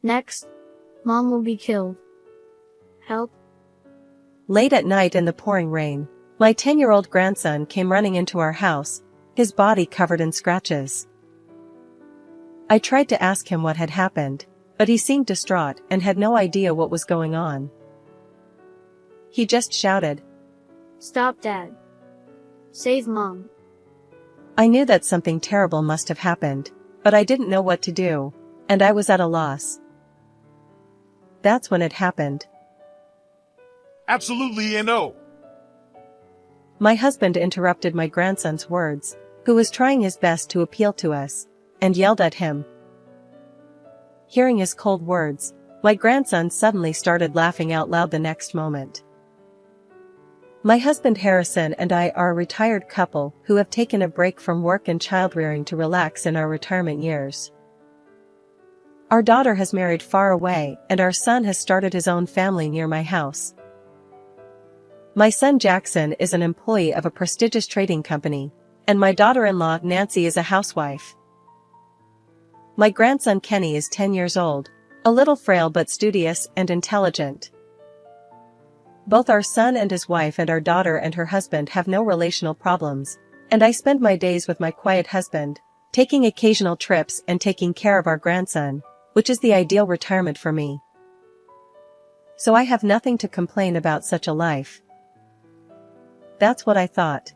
Next, Mom will be killed. Help. Late at night in the pouring rain, my 10-year-old grandson came running into our house, his body covered in scratches. I tried to ask him what had happened, but he seemed distraught and had no idea what was going on. He just shouted, Stop, Dad. Save Mom. I knew that something terrible must have happened, but I didn't know what to do, and I was at a loss. That's when it happened. Absolutely no. My husband interrupted my grandson's words, who was trying his best to appeal to us, and yelled at him. Hearing his cold words, my grandson suddenly started laughing out loud the next moment. My husband Harrison and I are a retired couple who have taken a break from work and child-rearing to relax in our retirement years. Our daughter has married far away and our son has started his own family near my house. My son Jackson is an employee of a prestigious trading company, and my daughter-in-law Nancy is a housewife. My grandson Kenny is 10 years old, a little frail but studious and intelligent. Both our son and his wife and our daughter and her husband have no relational problems, and I spend my days with my quiet husband, taking occasional trips and taking care of our grandson, which is the ideal retirement for me. So I have nothing to complain about such a life. That's what I thought.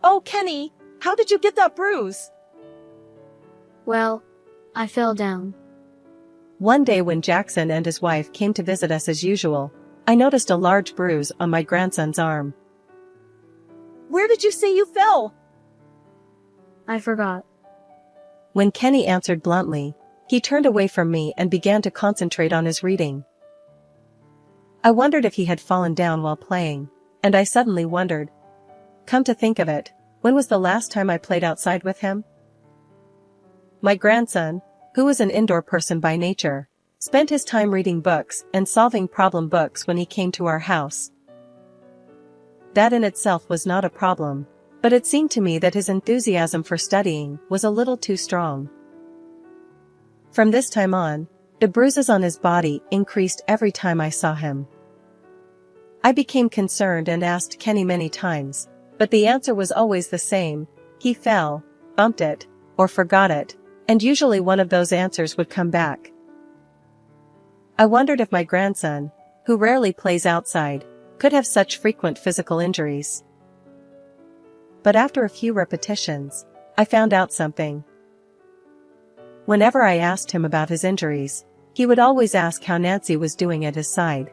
Oh, Kenny, how did you get that bruise? Well, I fell down. One day when Jackson and his wife came to visit us as usual, I noticed a large bruise on my grandson's arm. Where did you say you fell? I forgot. When Kenny answered bluntly, he turned away from me and began to concentrate on his reading. I wondered if he had fallen down while playing, and I suddenly wondered. Come to think of it, when was the last time I played outside with him? My grandson, who was an indoor person by nature, spent his time reading books and solving problem books when he came to our house. That in itself was not a problem, but it seemed to me that his enthusiasm for studying was a little too strong. From this time on, the bruises on his body increased every time I saw him. I became concerned and asked Kenny many times, but the answer was always the same: he fell, bumped it, or forgot it, and usually one of those answers would come back. I wondered if my grandson, who rarely plays outside, could have such frequent physical injuries. But after a few repetitions, I found out something. Whenever I asked him about his injuries, he would always ask how Nancy was doing at his side.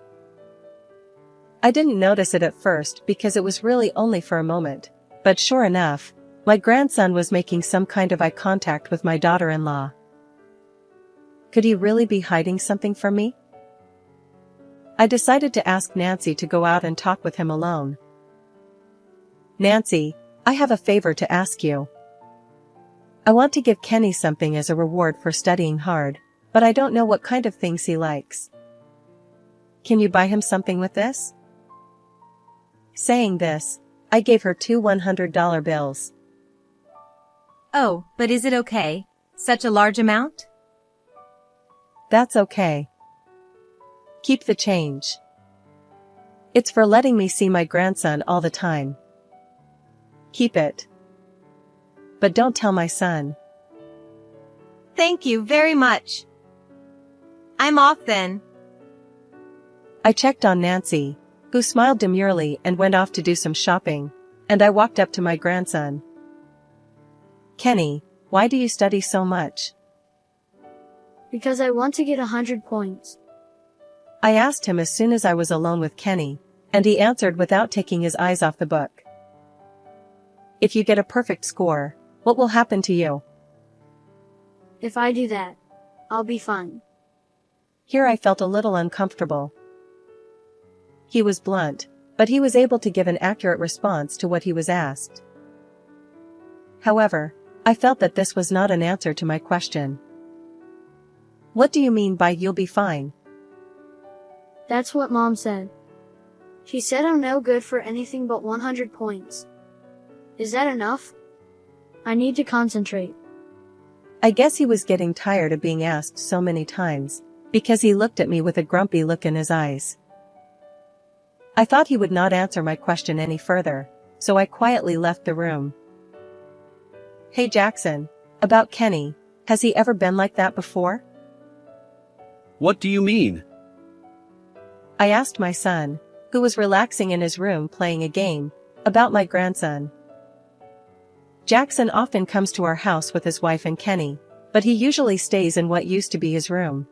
I didn't notice it at first because it was really only for a moment, but sure enough, my grandson was making some kind of eye contact with my daughter-in-law. Could he really be hiding something from me? I decided to ask Nancy to go out and talk with him alone. Nancy, I have a favor to ask you. I want to give Kenny something as a reward for studying hard, but I don't know what kind of things he likes. Can you buy him something with this? Saying this, I gave her 2 $100 bills. Oh, but is it okay? Such a large amount? That's okay. Keep the change. It's for letting me see my grandson all the time. Keep it. But don't tell my son. Thank you very much. I'm off then. I checked on Nancy, who smiled demurely and went off to do some shopping, and I walked up to my grandson. Kenny, why do you study so much? Because I want to get 100 points. I asked him as soon as I was alone with Kenny, and he answered without taking his eyes off the book. If you get a perfect score, what will happen to you? If I do that, I'll be fine. Here I felt a little uncomfortable. He was blunt, but he was able to give an accurate response to what he was asked. However, I felt that this was not an answer to my question. What do you mean by you'll be fine? That's what Mom said. She said I'm no good for anything but 100 points. Is that enough? I need to concentrate. I guess he was getting tired of being asked so many times, because he looked at me with a grumpy look in his eyes. I thought he would not answer my question any further, so I quietly left the room. Hey Jackson, about Kenny, has he ever been like that before? What do you mean? I asked my son, who was relaxing in his room playing a game, about my grandson. Jackson often comes to our house with his wife and Kenny, but he usually stays in what used to be his room.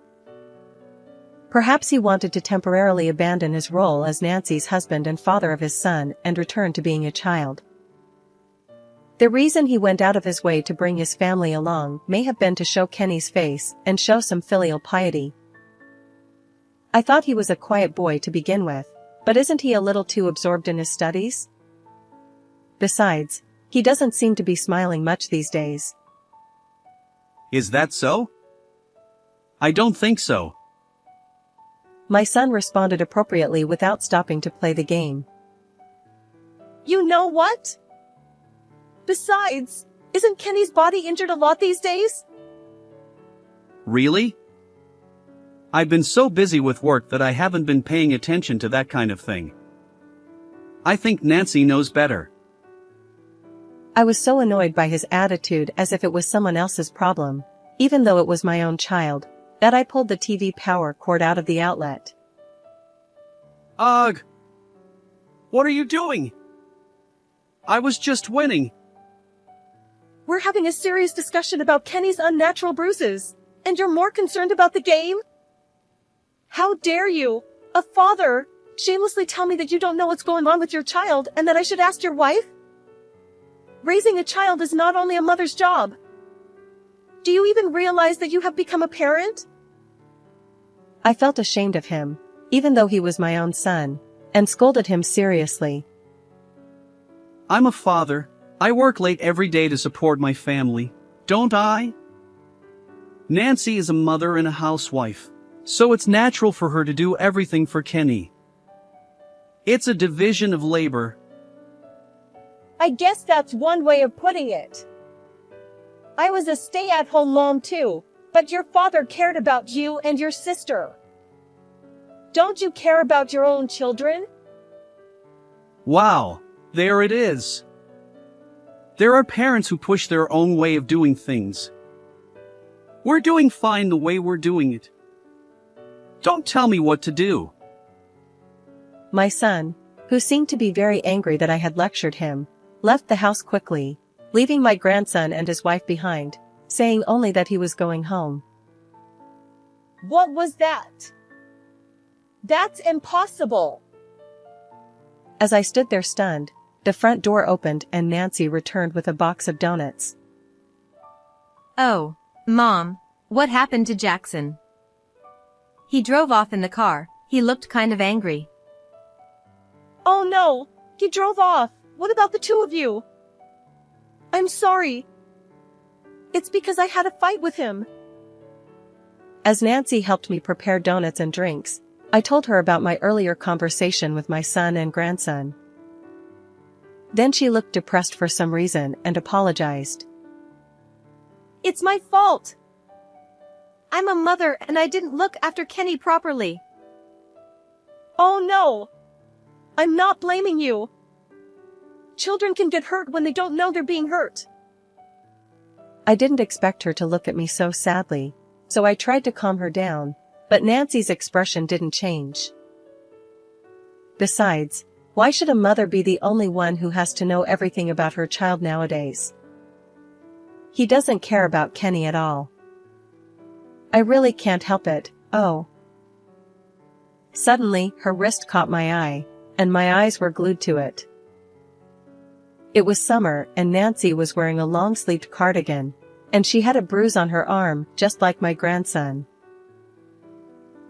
Perhaps he wanted to temporarily abandon his role as Nancy's husband and father of his son and return to being a child. The reason he went out of his way to bring his family along may have been to show Kenny's face and show some filial piety. I thought he was a quiet boy to begin with, but isn't he a little too absorbed in his studies? Besides, he doesn't seem to be smiling much these days. Is that so? I don't think so. My son responded appropriately without stopping to play the game. You know what? Besides, isn't Kenny's body injured a lot these days? Really? I've been so busy with work that I haven't been paying attention to that kind of thing. I think Nancy knows better. I was so annoyed by his attitude as if it was someone else's problem, even though it was my own child, that I pulled the TV power cord out of the outlet. Ugh! What are you doing? I was just winning. We're having a serious discussion about Kenny's unnatural bruises, and you're more concerned about the game? How dare you, a father, shamelessly tell me that you don't know what's going on with your child and that I should ask your wife? Raising a child is not only a mother's job. Do you even realize that you have become a parent? I felt ashamed of him, even though he was my own son, and scolded him seriously. I'm a father. I work late every day to support my family, don't I? Nancy is a mother and a housewife, so it's natural for her to do everything for Kenny. It's a division of labor. I guess that's one way of putting it. I was a stay-at-home mom too, but your father cared about you and your sister. Don't you care about your own children? Wow, there it is. There are parents who push their own way of doing things. We're doing fine the way we're doing it. Don't tell me what to do. My son, who seemed to be very angry that I had lectured him, left the house quickly, leaving my grandson and his wife behind, saying only that he was going home. What was that? That's impossible. As I stood there stunned, the front door opened and Nancy returned with a box of donuts. Oh, Mom, what happened to Jackson? He drove off in the car. He looked kind of angry. Oh no, he drove off. What about the two of you? I'm sorry. It's because I had a fight with him. As Nancy helped me prepare donuts and drinks, I told her about my earlier conversation with my son and grandson. Then she looked depressed for some reason and apologized. It's my fault. I'm a mother and I didn't look after Kenny properly. Oh no. I'm not blaming you. Children can get hurt when they don't know they're being hurt. I didn't expect her to look at me so sadly, so I tried to calm her down, but Nancy's expression didn't change. Besides, why should a mother be the only one who has to know everything about her child nowadays? He doesn't care about Kenny at all. I really can't help it, oh. Suddenly, her wrist caught my eye, and my eyes were glued to it. It was summer and Nancy was wearing a long-sleeved cardigan, and she had a bruise on her arm just like my grandson.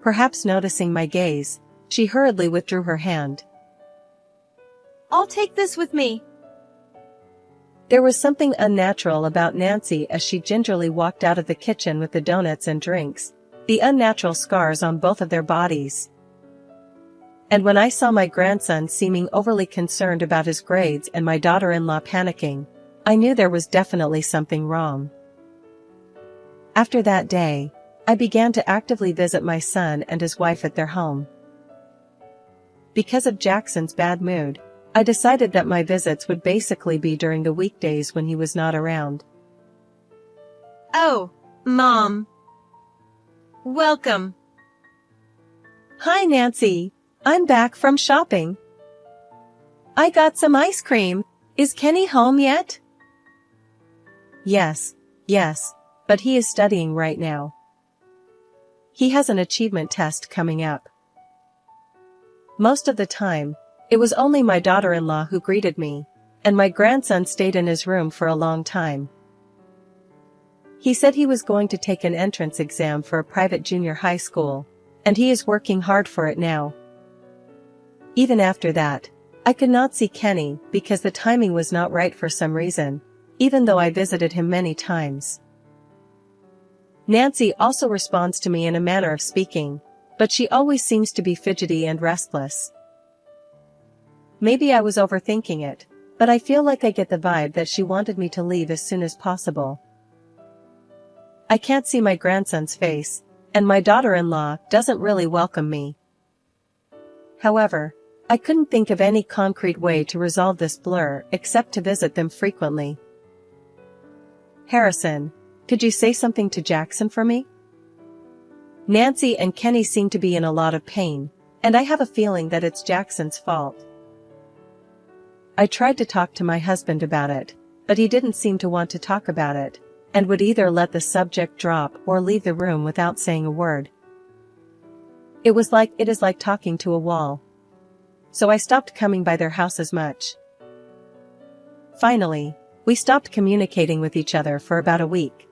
Perhaps noticing my gaze, she hurriedly withdrew her hand. I'll take this with me. There was something unnatural about Nancy as she gingerly walked out of the kitchen with the donuts and drinks, the unnatural scars on both of their bodies. And when I saw my grandson seeming overly concerned about his grades and my daughter-in-law panicking, I knew there was definitely something wrong. After that day, I began to actively visit my son and his wife at their home. Because of Jackson's bad mood, I decided that my visits would basically be during the weekdays when he was not around. Oh, Mom. Welcome. Hi Nancy, I'm back from shopping. I got some ice cream. Is Kenny home yet? Yes, but he is studying right now. He has an achievement test coming up. Most of the time, it was only my daughter-in-law who greeted me, and my grandson stayed in his room for a long time. He said he was going to take an entrance exam for a private junior high school, and he is working hard for it now. Even after that, I could not see Kenny because the timing was not right for some reason, even though I visited him many times. Nancy also responds to me in a manner of speaking, but she always seems to be fidgety and restless. Maybe I was overthinking it, but I feel like I get the vibe that she wanted me to leave as soon as possible. I can't see my grandson's face, and my daughter-in-law doesn't really welcome me. However, I couldn't think of any concrete way to resolve this blur except to visit them frequently. Harrison, could you say something to Jackson for me? Nancy and Kenny seem to be in a lot of pain, and I have a feeling that it's Jackson's fault. I tried to talk to my husband about it, but he didn't seem to want to talk about it, and would either let the subject drop or leave the room without saying a word. It is like talking to a wall. So I stopped coming by their house as much. Finally, we stopped communicating with each other for about a week.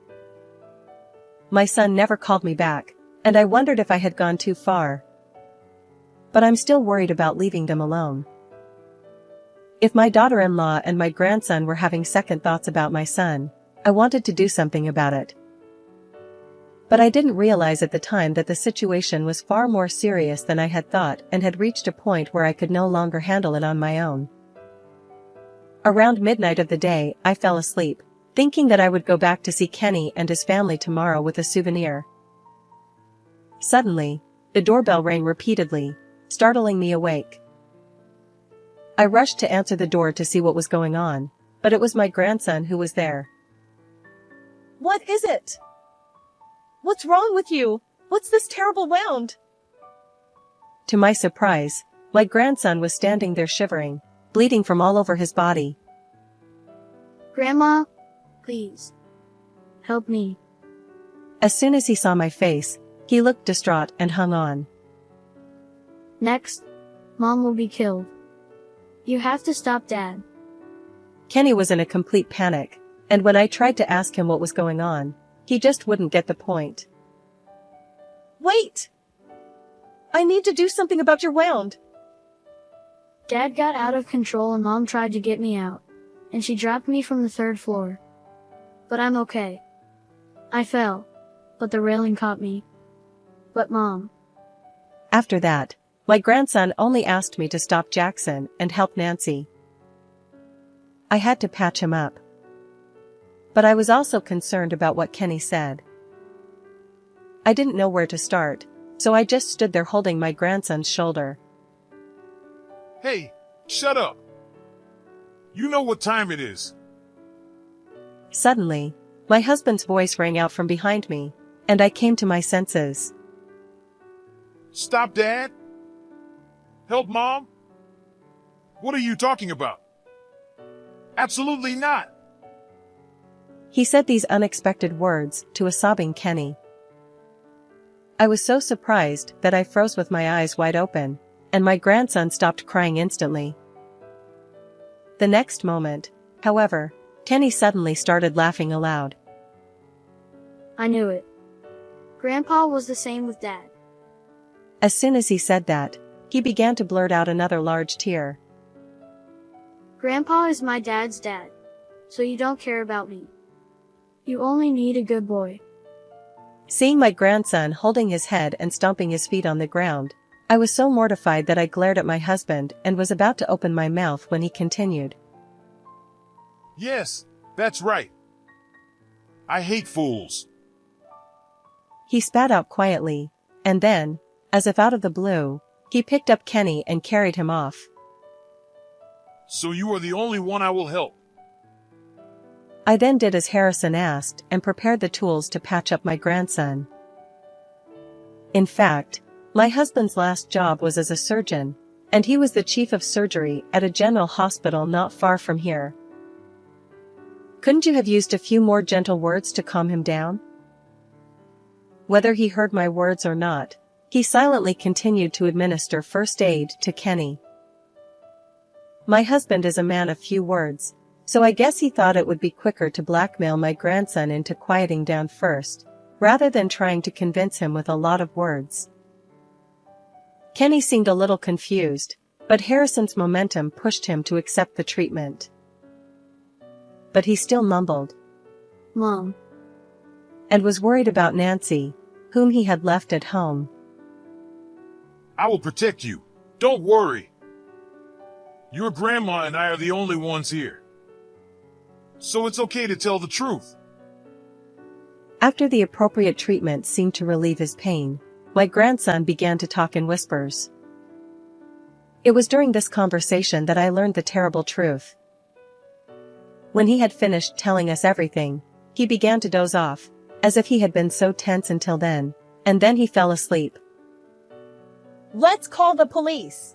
My son never called me back, and I wondered if I had gone too far. But I'm still worried about leaving them alone. If my daughter-in-law and my grandson were having second thoughts about my son, I wanted to do something about it. But I didn't realize at the time that the situation was far more serious than I had thought and had reached a point where I could no longer handle it on my own. Around midnight of the day, I fell asleep, thinking that I would go back to see Kenny and his family tomorrow with a souvenir. Suddenly, the doorbell rang repeatedly, startling me awake. I rushed to answer the door to see what was going on, but it was my grandson who was there. What is it? What's wrong with you? What's this terrible wound? To my surprise, my grandson was standing there shivering, bleeding from all over his body. Grandma, please. Help me. As soon as he saw my face, he looked distraught and hung on. Next, Mom will be killed. You have to stop Dad. Kenny was in a complete panic, and when I tried to ask him what was going on, he just wouldn't get the point. Wait! I need to do something about your wound. Dad got out of control and Mom tried to get me out, and she dropped me from the 3rd floor. But I'm okay. I fell, but the railing caught me. But Mom. After that, my grandson only asked me to stop Jackson and help Nancy. I had to patch him up. But I was also concerned about what Kenny said. I didn't know where to start, so I just stood there holding my grandson's shoulder. Hey, shut up. You know what time it is. Suddenly, my husband's voice rang out from behind me, and I came to my senses. Stop, Dad. Help, Mom. What are you talking about? Absolutely not. He said these unexpected words to a sobbing Kenny. I was so surprised that I froze with my eyes wide open, and my grandson stopped crying instantly. The next moment, however, Kenny suddenly started laughing aloud. I knew it. Grandpa was the same with Dad. As soon as he said that, he began to blurt out another large tear. Grandpa is my dad's dad, so you don't care about me. You only need a good boy. Seeing my grandson holding his head and stomping his feet on the ground, I was so mortified that I glared at my husband and was about to open my mouth when he continued. Yes, that's right. I hate fools. He spat out quietly, and then, as if out of the blue, he picked up Kenny and carried him off. So you are the only one I will help. I then did as Harrison asked and prepared the tools to patch up my grandson. In fact, my husband's last job was as a surgeon, and he was the chief of surgery at a general hospital not far from here. Couldn't you have used a few more gentle words to calm him down? Whether he heard my words or not, he silently continued to administer first aid to Kenny. My husband is a man of few words, so I guess he thought it would be quicker to blackmail my grandson into quieting down first, rather than trying to convince him with a lot of words. Kenny seemed a little confused, but Harrison's momentum pushed him to accept the treatment. But he still mumbled, Mom. and was worried about Nancy, whom he had left at home. I will protect you. Don't worry. Your grandma and I are the only ones here. So it's okay to tell the truth. After the appropriate treatment seemed to relieve his pain, my grandson began to talk in whispers. It was during this conversation that I learned the terrible truth. When he had finished telling us everything, he began to doze off, as if he had been so tense until then, and then he fell asleep. Let's call the police.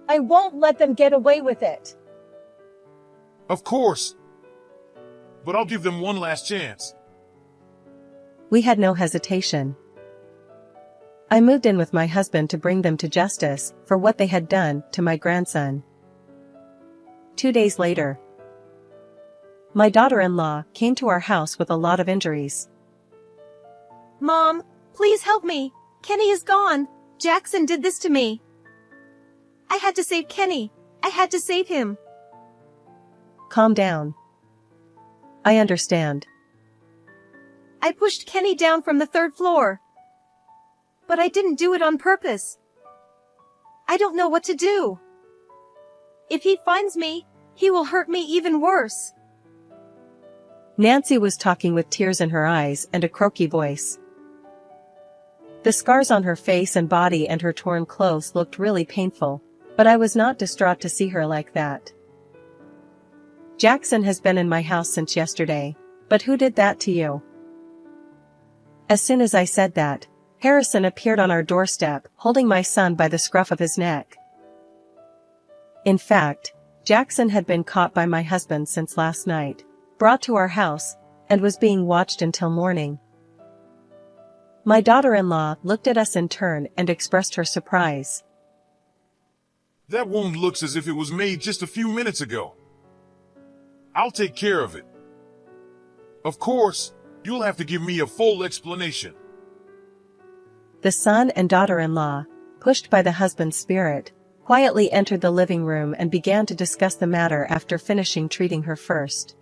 I won't let them get away with it. Of course. But I'll give them one last chance. We had no hesitation. I moved in with my husband to bring them to justice for what they had done to my grandson. 2 days later, my daughter-in-law came to our house with a lot of injuries. Mom, please help me. Kenny is gone. Jackson did this to me. I had to save Kenny. I had to save him. Calm down. I understand. I pushed Kenny down from the 3rd floor. But I didn't do it on purpose. I don't know what to do. If he finds me, he will hurt me even worse. Nancy was talking with tears in her eyes and a croaky voice. The scars on her face and body and her torn clothes looked really painful, but I was not distraught to see her like that. Jackson has been in my house since yesterday, but who did that to you? As soon as I said that, Harrison appeared on our doorstep, holding my son by the scruff of his neck. In fact, Jackson had been caught by my husband since last night, brought to our house, and was being watched until morning. My daughter-in-law looked at us in turn and expressed her surprise. That wound looks as if it was made just a few minutes ago. I'll take care of it. Of course, you'll have to give me a full explanation. The son and daughter-in-law, pushed by the husband's spirit, quietly entered the living room and began to discuss the matter after finishing treating her first.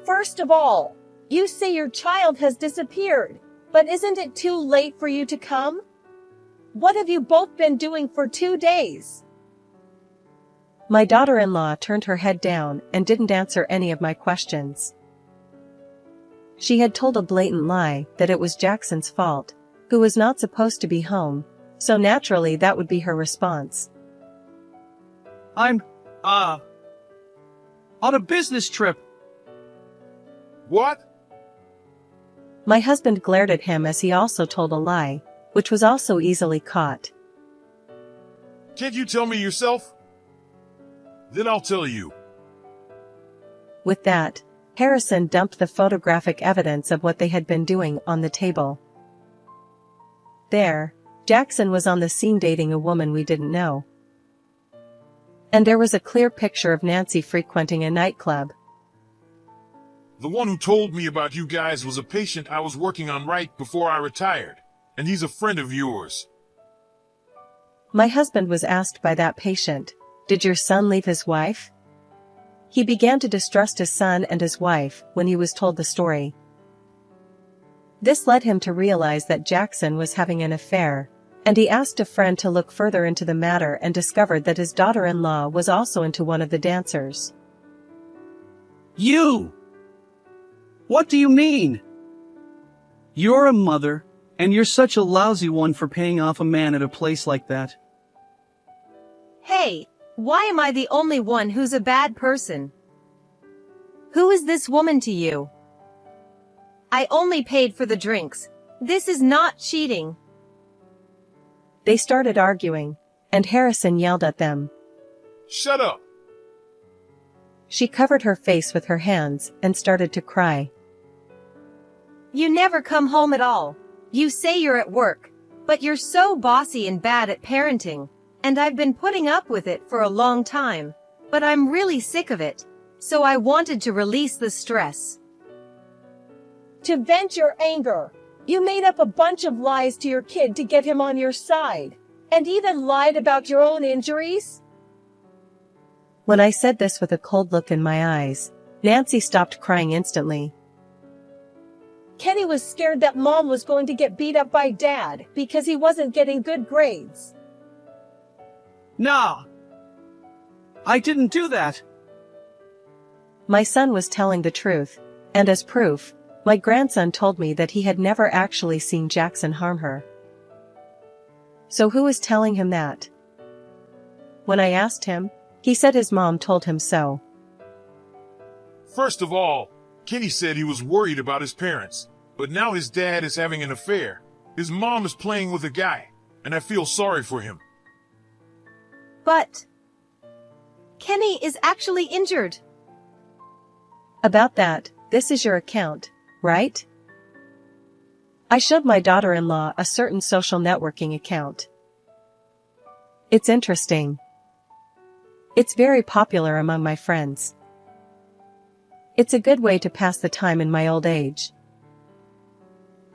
First of all, you say your child has disappeared, but isn't it too late for you to come? What have you both been doing for 2 days? My daughter-in-law turned her head down and didn't answer any of my questions. She had told a blatant lie that it was Jackson's fault, who was not supposed to be home, so naturally that would be her response. I'm, on a business trip. What? My husband glared at him as he also told a lie, which was also easily caught. Can't you tell me yourself? Then I'll tell you. With that, Harrison dumped the photographic evidence of what they had been doing on the table. There, Jackson was on the scene dating a woman we didn't know. And there was a clear picture of Nancy frequenting a nightclub. The one who told me about you guys was a patient I was working on right before I retired, and he's a friend of yours. My husband was asked by that patient, "Did your son leave his wife?" He began to distrust his son and his wife when he was told the story. This led him to realize that Jackson was having an affair, and he asked a friend to look further into the matter and discovered that his daughter-in-law was also into one of the dancers. You! What do you mean? You're a mother, and you're such a lousy one for paying off a man at a place like that. Hey, why am I the only one who's a bad person? Who is this woman to you? I only paid for the drinks. This is not cheating. They started arguing, and Harrison yelled at them. Shut up! She covered her face with her hands and started to cry. You never come home at all. You say you're at work, but you're so bossy and bad at parenting, and I've been putting up with it for a long time, but I'm really sick of it, so I wanted to release the stress. To vent your anger, you made up a bunch of lies to your kid to get him on your side, and even lied about your own injuries? When I said this with a cold look in my eyes, Nancy stopped crying instantly. Kenny was scared that Mom was going to get beat up by Dad because he wasn't getting good grades. Nah. I didn't do that. My son was telling the truth, and as proof, my grandson told me that he had never actually seen Jackson harm her. So who was telling him that? When I asked him, he said his mom told him so. First of all, Kenny said he was worried about his parents, but now his dad is having an affair. His mom is playing with a guy, and I feel sorry for him. But Kenny is actually injured. About that, this is your account, right? I showed my daughter-in-law a certain social networking account. It's interesting. It's very popular among my friends. It's a good way to pass the time in my old age.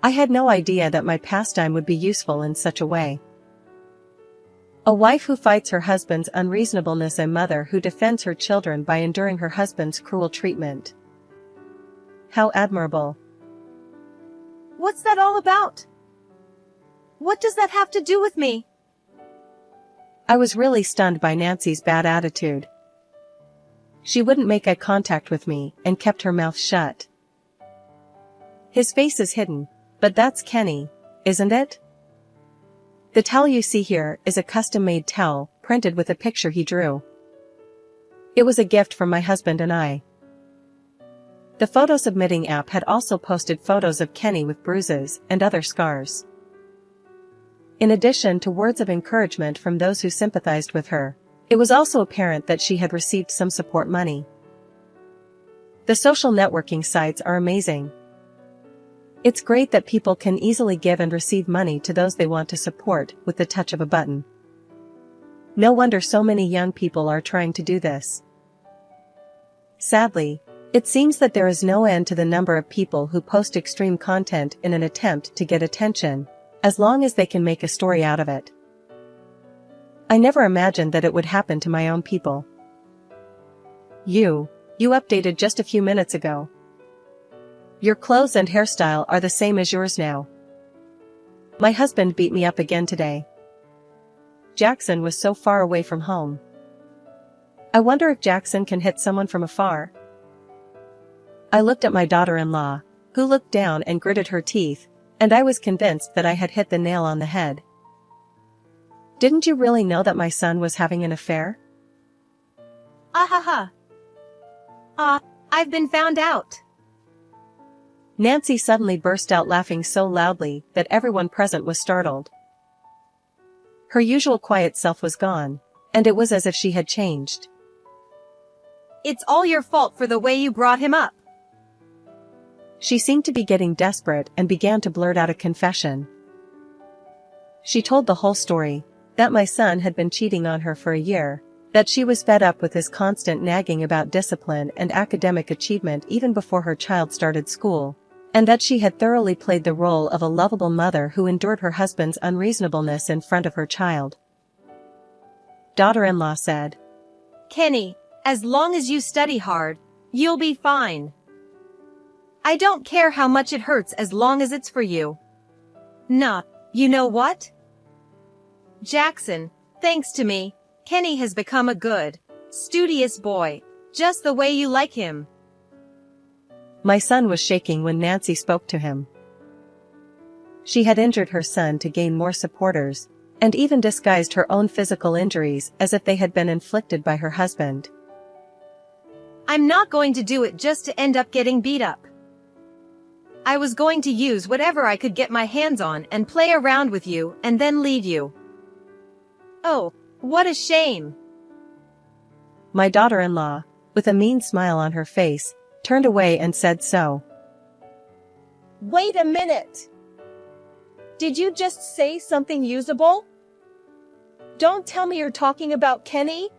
I had no idea that my pastime would be useful in such a way. A wife who fights her husband's unreasonableness, a mother who defends her children by enduring her husband's cruel treatment. How admirable. What's that all about? What does that have to do with me? I was really stunned by Nancy's bad attitude. She wouldn't make eye contact with me and kept her mouth shut. His face is hidden, but that's Kenny, isn't it? The towel you see here is a custom-made towel, printed with a picture he drew. It was a gift from my husband and I. The photo submitting app had also posted photos of Kenny with bruises and other scars. In addition to words of encouragement from those who sympathized with her, it was also apparent that she had received some support money. The social networking sites are amazing. It's great that people can easily give and receive money to those they want to support with the touch of a button. No wonder so many young people are trying to do this. Sadly, it seems that there is no end to the number of people who post extreme content in an attempt to get attention, as long as they can make a story out of it. I never imagined that it would happen to my own people. You updated just a few minutes ago. Your clothes and hairstyle are the same as yours now. My husband beat me up again today. Jackson was so far away from home. I wonder if Jackson can hit someone from afar. I looked at my daughter-in-law, who looked down and gritted her teeth, and I was convinced that I had hit the nail on the head. Didn't you really know that my son was having an affair? Ah, I've been found out. Nancy suddenly burst out laughing so loudly that everyone present was startled. Her usual quiet self was gone, and it was as if she had changed. It's all your fault for the way you brought him up. She seemed to be getting desperate and began to blurt out a confession. She told the whole story, that my son had been cheating on her for a year, that she was fed up with his constant nagging about discipline and academic achievement even before her child started school, and that she had thoroughly played the role of a lovable mother who endured her husband's unreasonableness in front of her child. Daughter-in-law said, Kenny, as long as you study hard, you'll be fine. I don't care how much it hurts as long as it's for you. Nah, you know what? Jackson, thanks to me, Kenny has become a good, studious boy, just the way you like him. My son was shaking when Nancy spoke to him. She had injured her son to gain more supporters, and even disguised her own physical injuries as if they had been inflicted by her husband. I'm not going to do it just to end up getting beat up. I was going to use whatever I could get my hands on and play around with you and then leave you. Oh, what a shame. My daughter-in-law, with a mean smile on her face, turned away and said so. Wait a minute. Did you just say something usable? Don't tell me you're talking about Kenny.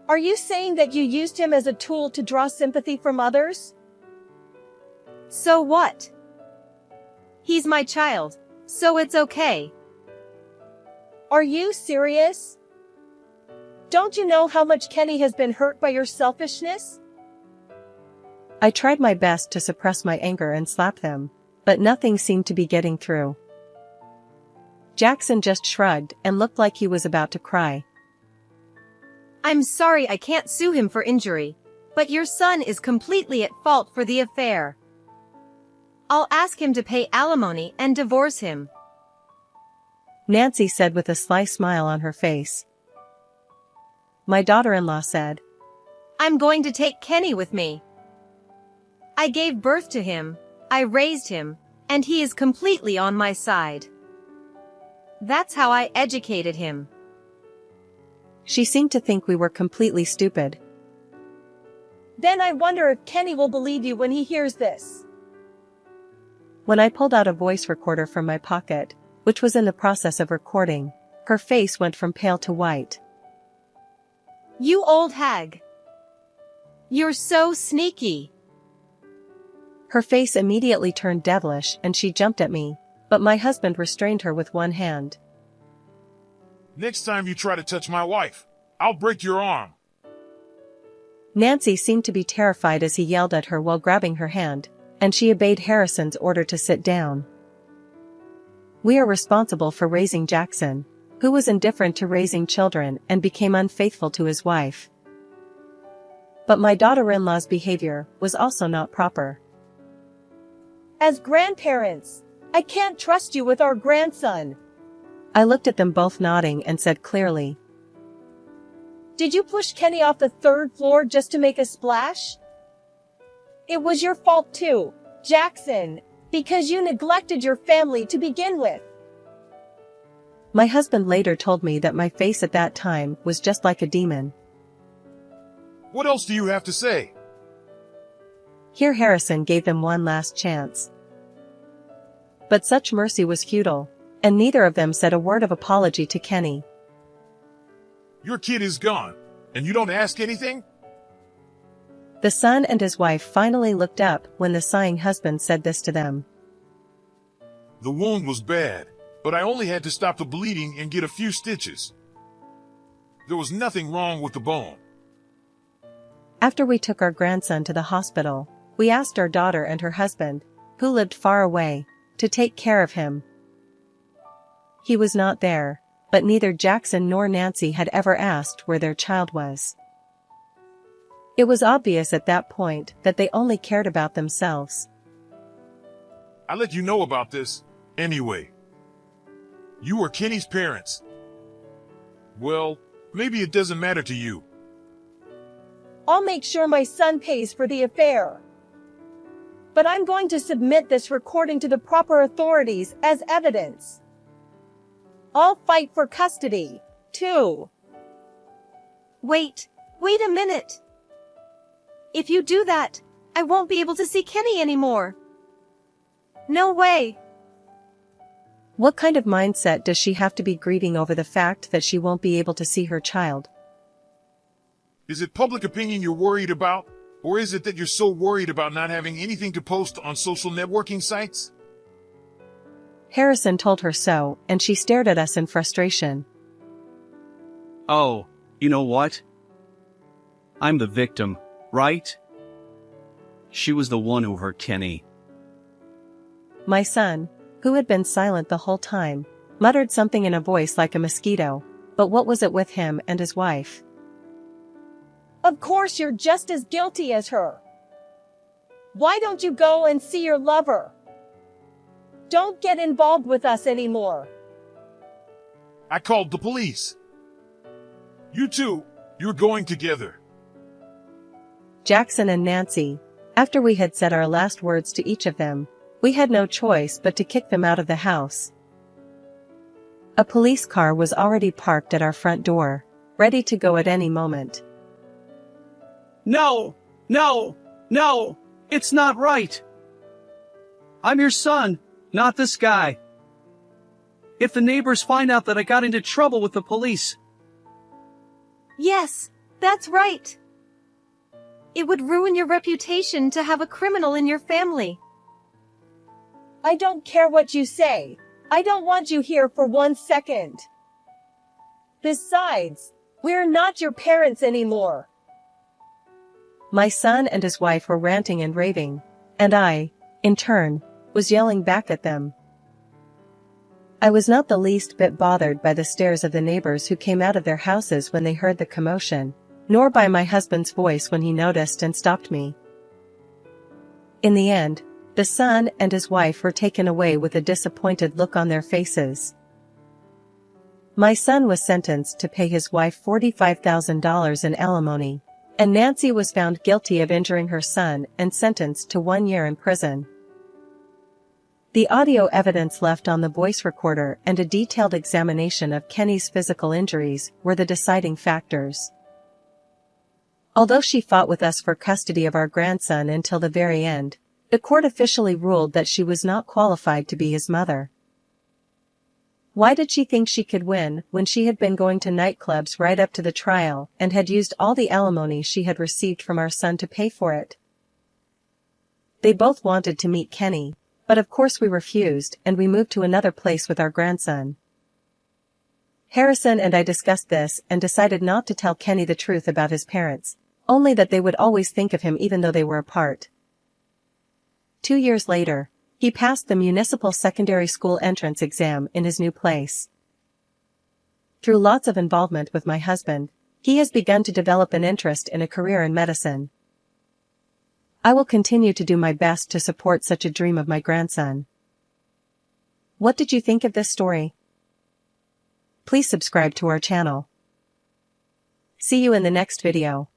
Are you saying that you used him as a tool to draw sympathy from others? So what? He's my child, so it's okay. Are you serious? Don't you know how much Kenny has been hurt by your selfishness? I tried my best to suppress my anger and slap them, but nothing seemed to be getting through. Jackson just shrugged and looked like he was about to cry. I'm sorry I can't sue him for injury, but your son is completely at fault for the affair. I'll ask him to pay alimony and divorce him. Nancy said with a sly smile on her face. My daughter-in-law said, I'm going to take Kenny with me. I gave birth to him, I raised him, and he is completely on my side. That's how I educated him. She seemed to think we were completely stupid. Then I wonder if Kenny will believe you when he hears this. When I pulled out a voice recorder from my pocket, which was in the process of recording, her face went from pale to white. You old hag. You're so sneaky. Her face immediately turned devilish and she jumped at me, but my husband restrained her with one hand. Next time you try to touch my wife, I'll break your arm. Nancy seemed to be terrified as he yelled at her while grabbing her hand, and she obeyed Harrison's order to sit down. We are responsible for raising Jackson, who was indifferent to raising children and became unfaithful to his wife. But my daughter-in-law's behavior was also not proper. As grandparents, I can't trust you with our grandson. I looked at them both nodding and said clearly, Did you push Kenny off the 3rd floor just to make a splash? It was your fault too, Jackson, because you neglected your family to begin with. My husband later told me that my face at that time was just like a demon. What else do you have to say? Here Harrison gave them one last chance. But such mercy was futile, and neither of them said a word of apology to Kenny. Your kid is gone, and you don't ask anything? The son and his wife finally looked up when the sighing husband said this to them. The wound was bad, but I only had to stop the bleeding and get a few stitches. There was nothing wrong with the bone. After we took our grandson to the hospital, we asked our daughter and her husband, who lived far away, to take care of him. He was not there, but neither Jackson nor Nancy had ever asked where their child was. It was obvious at that point that they only cared about themselves. I let you know about this, anyway. You were Kenny's parents. Well, maybe it doesn't matter to you. I'll make sure my son pays for the affair. But I'm going to submit this recording to the proper authorities as evidence. I'll fight for custody, too. Wait a minute. If you do that, I won't be able to see Kenny anymore. No way. What kind of mindset does she have to be grieving over the fact that she won't be able to see her child? Is it public opinion you're worried about? Or is it that you're so worried about not having anything to post on social networking sites? Harrison told her so, and she stared at us in frustration. Oh, you know what? I'm the victim, right? She was the one who hurt Kenny. My son, who had been silent the whole time, muttered something in a voice like a mosquito, but what was it with him and his wife? Of course you're just as guilty as her. Why don't you go and see your lover? Don't get involved with us anymore. I called the police. You two, you're going together. Jackson and Nancy, after we had said our last words to each of them, we had no choice but to kick them out of the house. A police car was already parked at our front door, ready to go at any moment. No, no, no, it's not right. I'm your son, not this guy. If the neighbors find out that I got into trouble with the police. Yes, that's right. It would ruin your reputation to have a criminal in your family. I don't care what you say. I don't want you here for 1 second. Besides, we're not your parents anymore. My son and his wife were ranting and raving, and I, in turn, was yelling back at them. I was not the least bit bothered by the stares of the neighbors who came out of their houses when they heard the commotion, nor by my husband's voice when he noticed and stopped me. In the end, the son and his wife were taken away with a disappointed look on their faces. My son was sentenced to pay his wife $45,000 in alimony, and Nancy was found guilty of injuring her son and sentenced to 1 year in prison. The audio evidence left on the voice recorder and a detailed examination of Kenny's physical injuries were the deciding factors. Although she fought with us for custody of our grandson until the very end, the court officially ruled that she was not qualified to be his mother. Why did she think she could win when she had been going to nightclubs right up to the trial and had used all the alimony she had received from our son to pay for it? They both wanted to meet Kenny, but of course we refused and we moved to another place with our grandson. Harrison and I discussed this and decided not to tell Kenny the truth about his parents, only that they would always think of him even though they were apart. 2 years later, he passed the municipal secondary school entrance exam in his new place. Through lots of involvement with my husband, he has begun to develop an interest in a career in medicine. I will continue to do my best to support such a dream of my grandson. What did you think of this story? Please subscribe to our channel. See you in the next video.